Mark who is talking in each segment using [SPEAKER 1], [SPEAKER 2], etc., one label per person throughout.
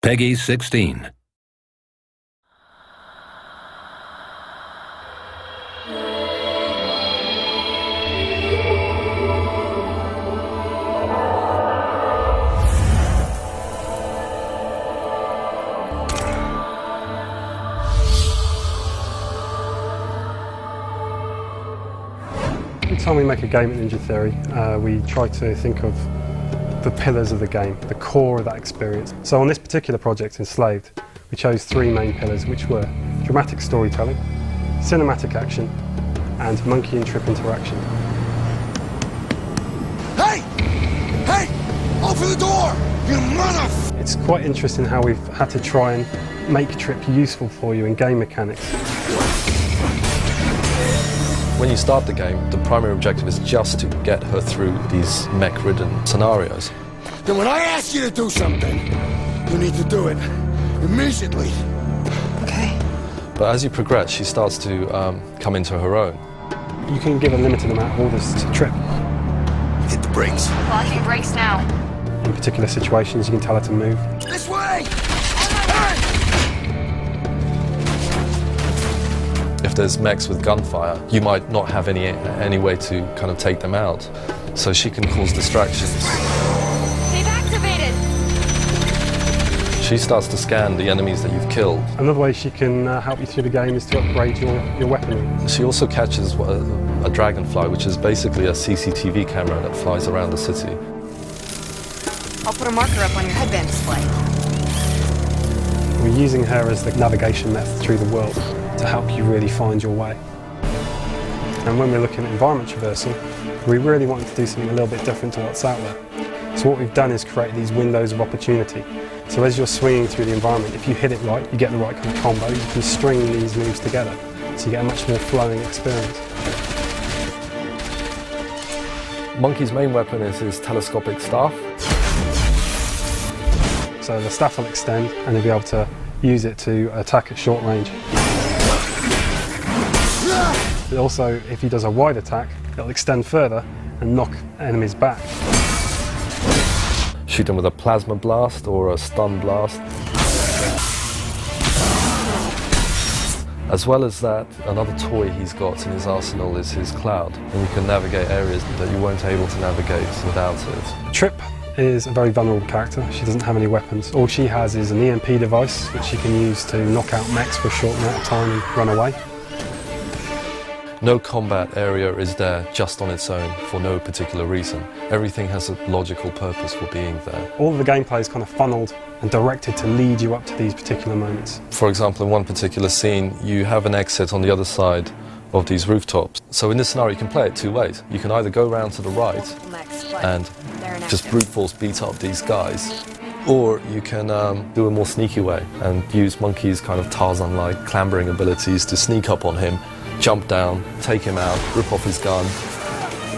[SPEAKER 1] Peggy 16.
[SPEAKER 2] Every time we make a game at Ninja Theory, we try to think of the pillars of the game, the core of that experience. So on this particular project, Enslaved, we chose three main pillars, which were dramatic storytelling, cinematic action, and monkey and trip interaction.
[SPEAKER 3] Hey! Hey! Open the door! You mother...
[SPEAKER 2] It's quite interesting how we've had to try and make Trip useful for you in game mechanics.
[SPEAKER 4] When you start the game, the primary objective is just to get her through these mech-ridden scenarios.
[SPEAKER 3] Then when I ask you to do something, you need to do it immediately.
[SPEAKER 5] Okay.
[SPEAKER 4] But as you progress, she starts to come into her own.
[SPEAKER 2] You can give a limited amount of orders to Trip.
[SPEAKER 3] Hit the brakes.
[SPEAKER 5] Locking brakes now.
[SPEAKER 2] In particular situations, you can tell her to move.
[SPEAKER 3] This way!
[SPEAKER 4] If there's mechs with gunfire, you might not have any way to kind of take them out. So she can cause distractions.
[SPEAKER 5] They've activated!
[SPEAKER 4] She starts to scan the enemies that you've killed.
[SPEAKER 2] Another way she can help you through the game is to upgrade your weaponry.
[SPEAKER 4] She also catches a dragonfly, which is basically a CCTV camera that flies around the city.
[SPEAKER 5] I'll put a marker up on your headband display.
[SPEAKER 2] We're using her as the navigation method through the world to help you really find your way. And when we're looking at environment traversal, we really wanted to do something a little bit different to what's out there. So what we've done is create these windows of opportunity. So as you're swinging through the environment, if you hit it right, you get the right kind of combo, you can string these moves together. So you get a much more flowing experience.
[SPEAKER 4] Monkey's main weapon is his telescopic staff.
[SPEAKER 2] So the staff will extend and you'll be able to use it to attack at short range. But also, if he does a wide attack, it'll extend further and knock enemies back.
[SPEAKER 4] Shoot them with a plasma blast or a stun blast. As well as that, another toy he's got in his arsenal is his cloud, and you can navigate areas that you weren't able to navigate without it.
[SPEAKER 2] Trip is a very vulnerable character. She doesn't have any weapons. All she has is an EMP device which she can use to knock out mechs for a short amount of time and run away.
[SPEAKER 4] No combat area is there just on its own for no particular reason. Everything has a logical purpose for being there.
[SPEAKER 2] All of the gameplay is kind of funneled and directed to lead you up to these particular moments.
[SPEAKER 4] For example, in one particular scene, you have an exit on the other side of these rooftops. So in this scenario, you can play it two ways. You can either go around to the right and just brute force beat up these guys, or you can do a more sneaky way and use Monkey's kind of Tarzan-like clambering abilities to sneak up on him, jump down, take him out, rip off his gun.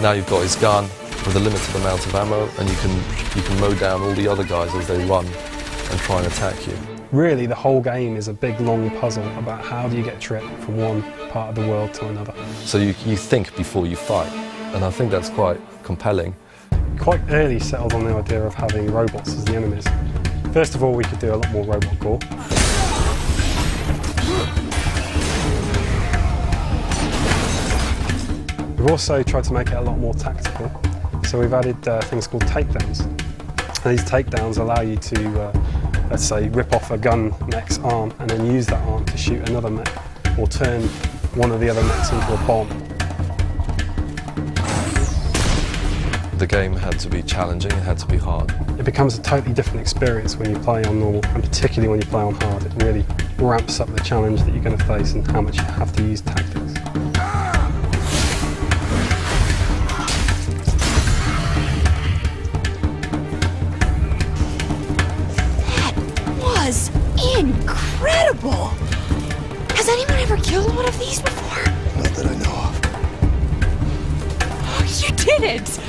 [SPEAKER 4] Now you've got his gun with a limited amount of ammo, and you can mow down all the other guys as they run and try and attack you.
[SPEAKER 2] Really, the whole game is a big, long puzzle about how do you get Trip from one part of the world to another.
[SPEAKER 4] So you think before you fight, and I think that's quite compelling.
[SPEAKER 2] Quite early settled on the idea of having robots as the enemies. First of all, we could do a lot more robot gore. We've also tried to make it a lot more tactical, so we've added things called takedowns. And these takedowns allow you to, let's say, rip off a gun mech's arm and then use that arm to shoot another mech, or turn one of the other mechs into a bomb.
[SPEAKER 4] The game had to be challenging, it had to be hard.
[SPEAKER 2] It becomes a totally different experience when you play on normal, and particularly when you play on hard. It really ramps up the challenge that you're going to face and how much you have to use tactics.
[SPEAKER 5] That was incredible! Has anyone ever killed one of these before?
[SPEAKER 3] Not that I know of.
[SPEAKER 5] You did it!